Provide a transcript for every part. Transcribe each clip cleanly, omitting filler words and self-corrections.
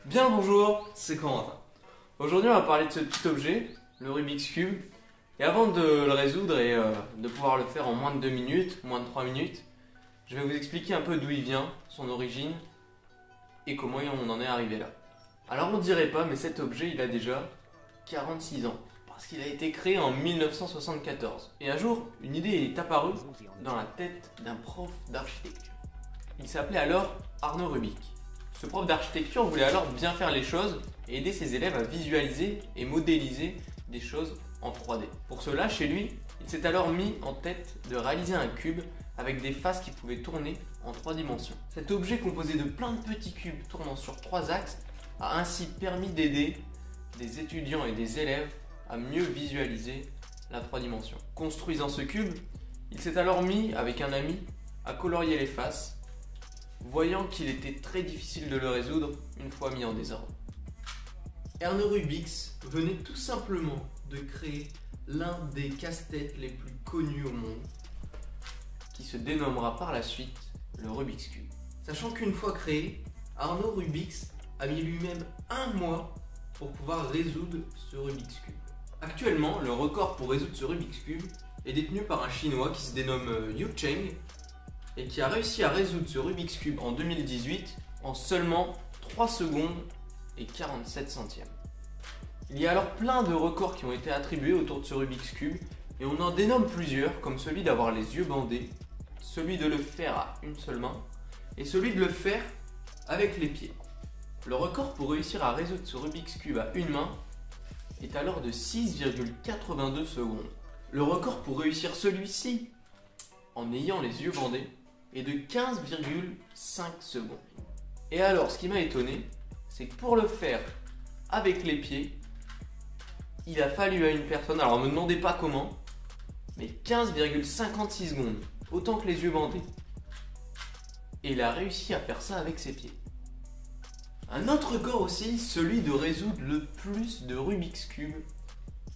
Bien le bonjour, c'est Corentin. Aujourd'hui on va parler de ce petit objet, le Rubik's Cube. Et avant de le résoudre et de pouvoir le faire en moins de 2 minutes, moins de 3 minutes, je vais vous expliquer un peu d'où il vient, son origine et comment on en est arrivé là. Alors on dirait pas, mais cet objet il a déjà 46 ans. Parce qu'il a été créé en 1974. Et un jour, une idée est apparue dans la tête d'un prof d'architecture. Il s'appelait alors Arnaud Rubik. Ce prof d'architecture voulait alors bien faire les choses et aider ses élèves à visualiser et modéliser des choses en 3D. Pour cela, chez lui, il s'est alors mis en tête de réaliser un cube avec des faces qui pouvaient tourner en 3 dimensions. Cet objet composé de plein de petits cubes tournant sur 3 axes a ainsi permis d'aider des étudiants et des élèves à mieux visualiser la 3 dimensions. Construisant ce cube, il s'est alors mis avec un ami à colorier les faces, voyant qu'il était très difficile de le résoudre une fois mis en désordre. Arnaud Rubik venait tout simplement de créer l'un des casse-têtes les plus connus au monde, qui se dénommera par la suite le Rubik's Cube. Sachant qu'une fois créé, Arnaud Rubik a mis lui-même 1 mois pour pouvoir résoudre ce Rubik's Cube. Actuellement, le record pour résoudre ce Rubik's Cube est détenu par un Chinois qui se dénomme Yu Cheng et qui a réussi à résoudre ce Rubik's Cube en 2018 en seulement 3 secondes et 47 centièmes. Il y a alors plein de records qui ont été attribués autour de ce Rubik's Cube et on en dénomme plusieurs comme celui d'avoir les yeux bandés, celui de le faire à une seule main et celui de le faire avec les pieds. Le record pour réussir à résoudre ce Rubik's Cube à une main est alors de 6,82 secondes. Le record pour réussir celui-ci en ayant les yeux bandés est de 15,5 secondes. Et alors, ce qui m'a étonné, c'est que pour le faire avec les pieds, il a fallu à une personne, alors ne me demandez pas comment, mais 15,56 secondes, autant que les yeux bandés. Et il a réussi à faire ça avec ses pieds. Un autre record aussi, celui de résoudre le plus de Rubik's Cube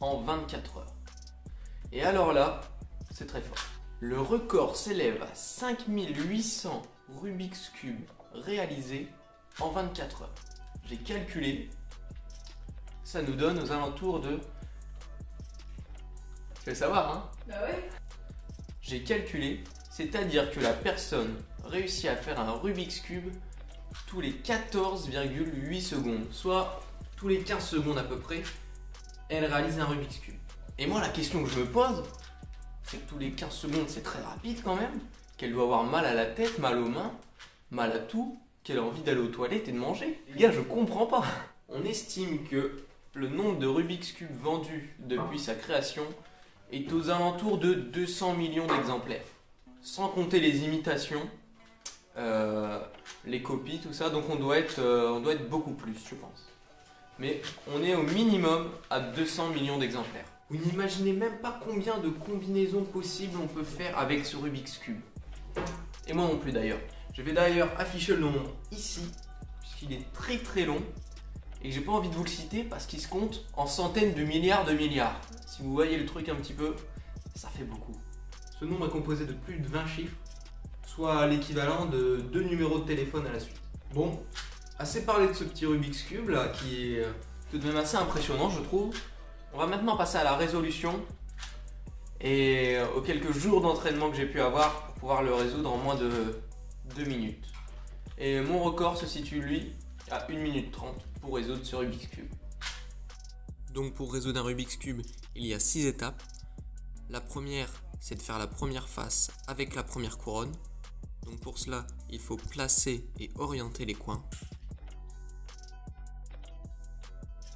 en 24 heures. Et alors là, c'est très fort. Le record s'élève à 5800 Rubik's Cube réalisés en 24 heures. J'ai calculé, ça nous donne aux alentours de... Tu veux savoir, hein? Bah ouais. J'ai calculé, c'est-à-dire que la personne réussit à faire un Rubik's Cube tous les 14,8 secondes, soit tous les 15 secondes à peu près, elle réalise un Rubik's Cube. Et moi, la question que je me pose, c'est que tous les 15 secondes, c'est très rapide quand même, qu'elle doit avoir mal à la tête, mal aux mains, mal à tout, qu'elle a envie d'aller aux toilettes et de manger. Les gars, je comprends pas. On estime que le nombre de Rubik's Cube vendus depuis sa création est aux alentours de 200 millions d'exemplaires, sans compter les imitations, les copies, tout ça, donc on doit être beaucoup plus, je pense. Mais on est au minimum à 200 millions d'exemplaires. Vous n'imaginez même pas combien de combinaisons possibles on peut faire avec ce Rubik's Cube. Et moi non plus d'ailleurs. Je vais d'ailleurs afficher le nombre ici, puisqu'il est très très long, et que j'ai pas envie de vous le citer parce qu'il se compte en centaines de milliards de milliards. Si vous voyez le truc un petit peu, ça fait beaucoup. Ce nombre est composé de plus de 20 chiffres, soit l'équivalent de 2 numéros de téléphone à la suite. Bon, assez parlé de ce petit Rubik's Cube là, qui est tout de même assez impressionnant je trouve. On va maintenant passer à la résolution et aux quelques jours d'entraînement que j'ai pu avoir pour pouvoir le résoudre en moins de 2 minutes. Et mon record se situe lui à 1 minute 30 pour résoudre ce Rubik's Cube. Donc pour résoudre un Rubik's Cube, il y a 6 étapes. La première, c'est de faire la première face avec la première couronne. Donc pour cela, il faut placer et orienter les coins.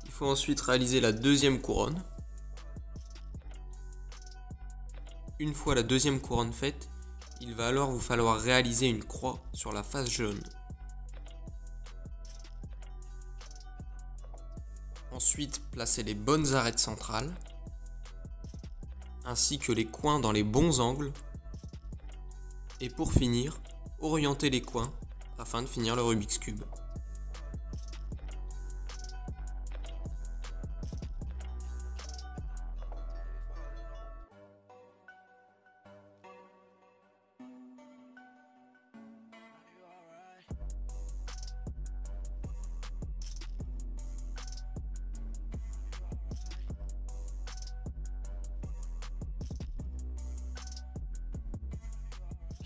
Il faut ensuite réaliser la deuxième couronne. Une fois la deuxième couronne faite, il va alors vous falloir réaliser une croix sur la face jaune. Ensuite, placez les bonnes arêtes centrales, ainsi que les coins dans les bons angles. Et pour finir, orientez les coins afin de finir le Rubik's Cube.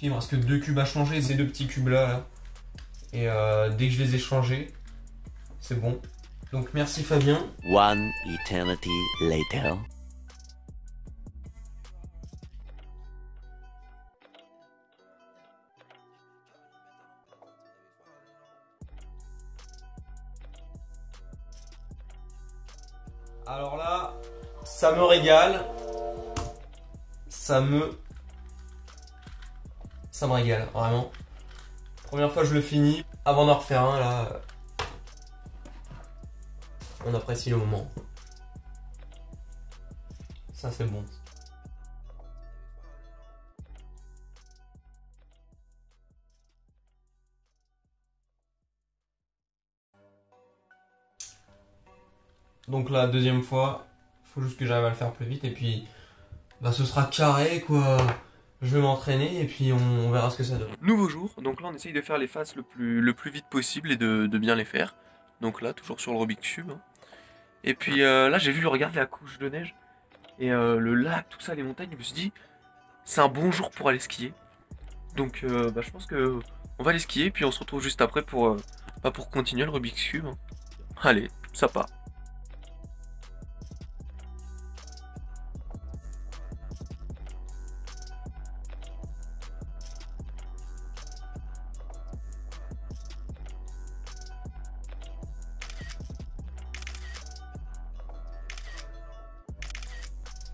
Il me reste que 2 cubes à changer, ces 2 petits cubes là. Et dès que je les ai changés, c'est bon. Donc merci Fabien. One eternity later. Alors là, ça me régale. Ça me régale, vraiment. Première fois que je le finis. Avant d'en refaire un, là, on apprécie le moment. Ça, c'est bon. Donc la deuxième fois, faut juste que j'arrive à le faire plus vite et puis bah ce sera carré quoi. Je vais m'entraîner et puis on verra ce que ça donne. Nouveau jour, donc là on essaye de faire les faces le plus vite possible et de bien les faire. Donc là, toujours sur le Rubik's Cube. Et puis là j'ai vu, regarder la couche de neige et le lac, tout ça, les montagnes, je me suis dit c'est un bon jour pour aller skier. Donc bah, je pense que on va aller skier puis on se retrouve juste après pour continuer le Rubik's Cube. Allez, ça part.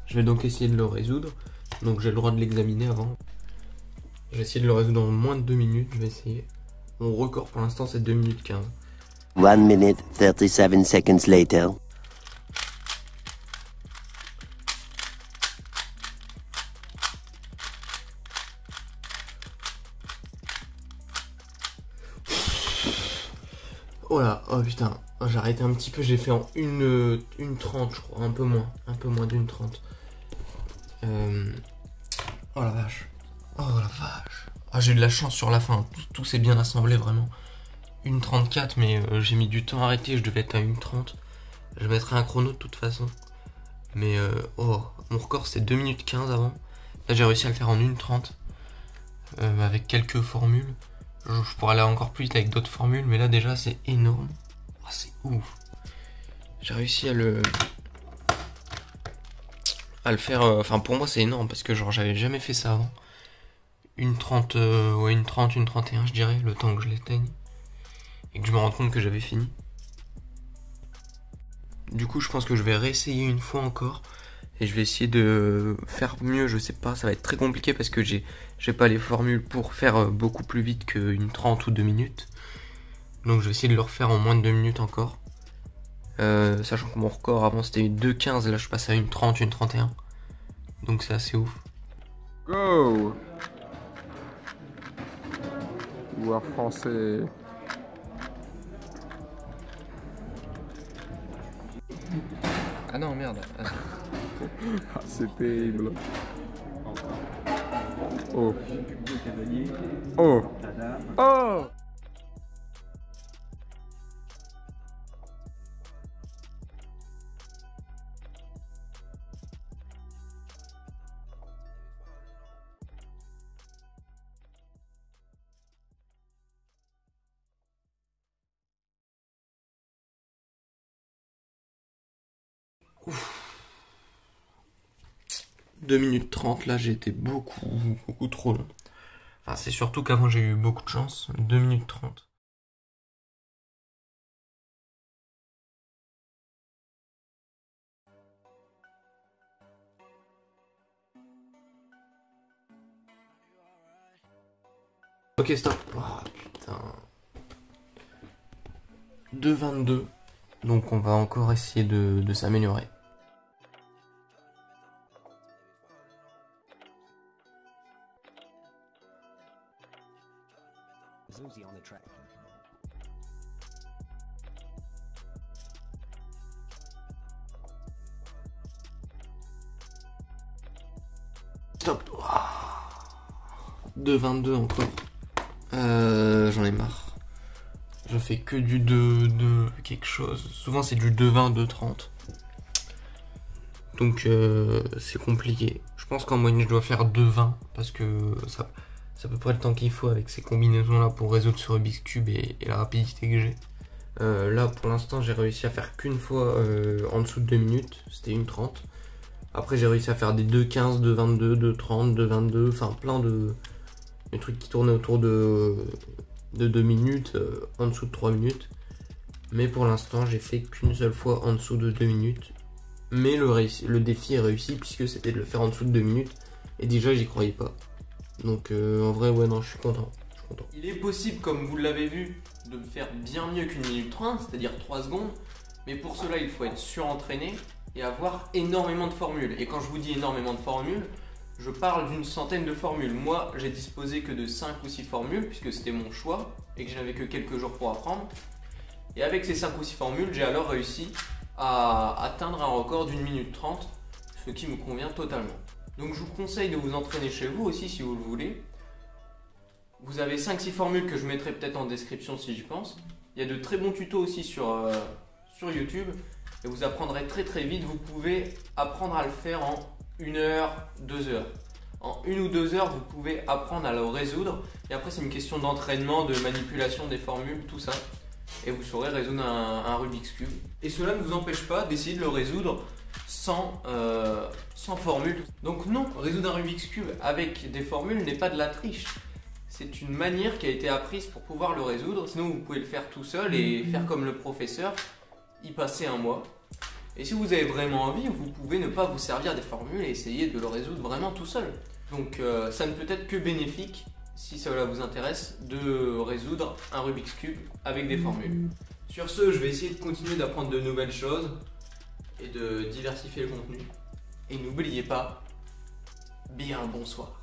Je vais donc essayer de le résoudre. Donc j'ai le droit de l'examiner avant. Je vais essayer de le résoudre en moins de 2 minutes. Je vais essayer. Mon record pour l'instant c'est 2 minutes 15. 1 minute 37 seconds later. Oh là, oh putain, j'ai arrêté un petit peu, j'ai fait en une 30 je crois, un peu moins d'une 30. Oh la vache, oh la vache. Ah, j'ai eu de la chance sur la fin, tout s'est bien assemblé vraiment. Une 34 mais j'ai mis du temps à arrêter, je devais être à une 30. Je mettrai un chrono de toute façon. Mais oh, mon record c'est 2 minutes 15 avant. Là j'ai réussi à le faire en une 30 avec quelques formules. Je pourrais aller encore plus vite avec d'autres formules, mais là déjà c'est énorme. Oh, c'est ouf. J'ai réussi à le faire. Enfin pour moi c'est énorme parce que genre j'avais jamais fait ça avant. Une 30, ouais une 30, une 31 je dirais, le temps que je l'éteigne. Et que je me rende compte que j'avais fini. Du coup je pense que je vais réessayer une fois encore. Et je vais essayer de faire mieux, je sais pas, ça va être très compliqué parce que j'ai pas les formules pour faire beaucoup plus vite qu'une 30 ou 2 minutes. Donc je vais essayer de le refaire en moins de 2 minutes encore. Sachant que mon record avant c'était une 2,15, là je passe à une 30, une 31. Donc c'est assez ouf. Go! Joueur français. Ah non, merde. Ah, c'est terrible. Oh. Oh. Oh. Ouf. 2 minutes 30, là j'ai été beaucoup trop long. Enfin c'est surtout qu'avant j'ai eu beaucoup de chance. 2 minutes 30. Ok stop. Oh putain. 2,22. Donc on va encore essayer de s'améliorer. Stop. 2,22 encore. J'en ai marre. Je fais que du 2 quelque chose. Souvent c'est du 2,20, 2,30. Donc c'est compliqué. Je pense qu'en moyenne je dois faire 2,20 parce que C'est à peu près le temps qu'il faut avec ces combinaisons là pour résoudre ce Rubik's Cube et la rapidité que j'ai. Là pour l'instant j'ai réussi à faire qu'une fois en dessous de 2 minutes, c'était 1:30. Après j'ai réussi à faire des 2:15, 2:22, 2:30, 2:22, enfin plein de trucs qui tournaient autour de 2 minutes, en dessous de 3 minutes. Mais pour l'instant j'ai fait qu'une seule fois en dessous de 2 minutes. Mais le défi est réussi puisque c'était de le faire en dessous de 2 minutes. Et déjà j'y croyais pas. Donc en vrai ouais non je suis content. Il est possible, comme vous l'avez vu, de faire bien mieux qu'1 minute 30, c'est-à-dire 3 secondes. Mais pour cela il faut être surentraîné et avoir énormément de formules. Et quand je vous dis énormément de formules, je parle d'une centaine de formules. Moi j'ai disposé que de 5 ou 6 formules puisque c'était mon choix et que je n'avais que quelques jours pour apprendre. Et avec ces 5 ou 6 formules, j'ai alors réussi à atteindre un record d'1 minute 30, ce qui me convient totalement. Donc je vous conseille de vous entraîner chez vous aussi si vous le voulez. Vous avez 5-6 formules que je mettrai peut-être en description si j'y pense. Il y a de très bons tutos aussi sur YouTube et vous apprendrez très vite. Vous pouvez apprendre à le faire en 1 heure, 2 heures. En 1 ou 2 heures, vous pouvez apprendre à le résoudre. Et après, c'est une question d'entraînement, de manipulation des formules, tout ça. Et vous saurez résoudre un Rubik's Cube. Et cela ne vous empêche pas d'essayer de le résoudre sans formule. Donc non, résoudre un Rubik's Cube avec des formules n'est pas de la triche. C'est une manière qui a été apprise pour pouvoir le résoudre. Sinon, vous pouvez le faire tout seul et faire comme le professeur, y passer un mois. Et si vous avez vraiment envie, vous pouvez ne pas vous servir des formules et essayer de le résoudre vraiment tout seul. Donc ça ne peut être que bénéfique, si cela vous intéresse, de résoudre un Rubik's Cube avec des formules. Sur ce, je vais essayer de continuer d'apprendre de nouvelles choses et de diversifier le contenu. Et n'oubliez pas, bien bonsoir.